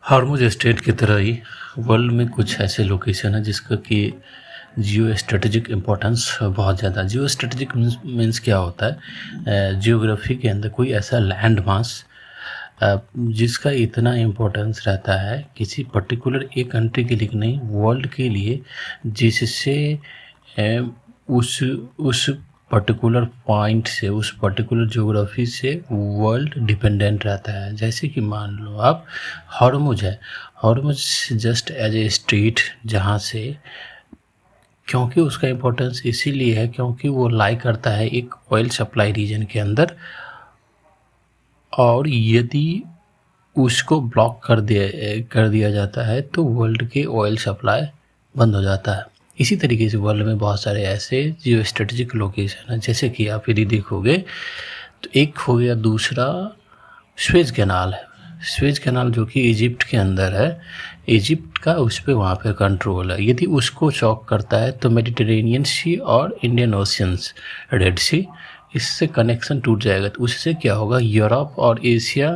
Hormuz straight की तरह ही world में कुछ ऐसे लोकेशन है जिसका कि जियो स्ट्रेटेजिक इम्पोर्टेंस बहुत ज़्यादा। जियो स्ट्रेटेजिक मीन्स क्या होता है, जियोग्राफी के अंदर कोई ऐसा लैंड मास जिसका इतना इम्पोर्टेंस रहता है किसी पर्टिकुलर एक कंट्री के लिए नहीं, वर्ल्ड के लिए, जिससे उस पर्टिकुलर पॉइंट से, उस पर्टिकुलर ज्योग्राफी से वर्ल्ड डिपेंडेंट रहता है। जैसे कि मान लो आप हॉर्मुज़ है, Hormuz just as a strait, जहाँ से, क्योंकि उसका इम्पोर्टेंस इसीलिए है क्योंकि वो लाई करता है एक ऑयल सप्लाई रीजन के अंदर, और यदि उसको ब्लॉक कर दिया जाता है तो वर्ल्ड के ऑयल सप्लाई बंद हो जाता है। इसी तरीके से वर्ल्ड में बहुत सारे ऐसे जियो स्ट्रेटेजिक लोकेशन हैं, जैसे कि आप यदि देखोगे तो एक हो गया, दूसरा स्वेज कैनाल है। स्वेज कैनाल जो कि इजिप्ट के अंदर है, इजिप्ट का उस पर वहाँ पे कंट्रोल है। यदि उसको चॉक करता है तो मेडिटेरेनियन सी और इंडियन ओशियंस, रेड सी, इससे कनेक्शन टूट जाएगा। तो उससे क्या होगा, यूरोप और एशिया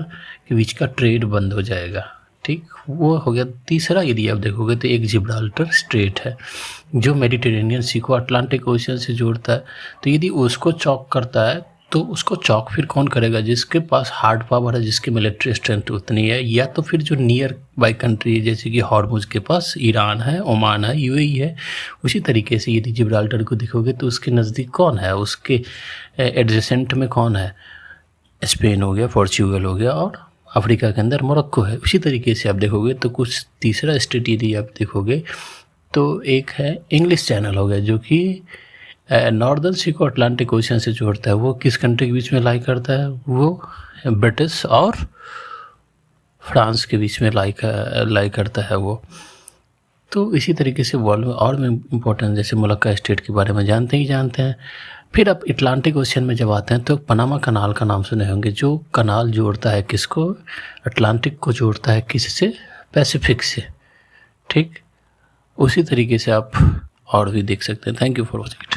के बीच का ट्रेड बंद हो जाएगा। ठीक, वो हो गया। तीसरा यदि आप देखोगे तो एक जिब्राल्टर स्ट्रेट है जो मेडिटेरेनियन सी को अटलांटिक ओशियन से जोड़ता है। तो यदि उसको चॉक करता है तो उसको चॉक फिर कौन करेगा, जिसके पास हार्ड पावर है, जिसकी मिलिट्री स्ट्रेंथ उतनी है, या तो फिर जो नियर बाई कंट्री है, जैसे कि हॉर्मुज़ के पास ईरान है, ओमान है, यूएई है। उसी तरीके से यदि जिब्राल्टर को देखोगे तो उसके नज़दीक कौन है, उसके एडजेसेंट में कौन है, स्पेन हो गया, पोर्चुगल हो गया, और अफ्रीका के अंदर मोरक्को है। उसी तरीके से आप देखोगे तो कुछ तीसरा स्टेट यदि आप देखोगे तो एक है इंग्लिश चैनल हो गया, जो कि नॉर्दर्न सी को अटलांटिक ओशियन से जोड़ता है। वो किस कंट्री के बीच में लाई करता है, वो ब्रिटिश और फ्रांस के बीच में लाई करता है वो। तो इसी तरीके से वर्ल्ड में और में इम्पोर्टेंट, जैसे मुलक्का स्टेट के बारे में जानते हैं। फिर आप अटलांटिक ओशियन में जब आते हैं तो पनामा कनाल का नाम सुने होंगे, जो कनाल जोड़ता है किसको, अटलांटिक को जोड़ता है किससे, पैसिफिक से। ठीक, उसी तरीके से आप और भी देख सकते हैं। Thank you for watching.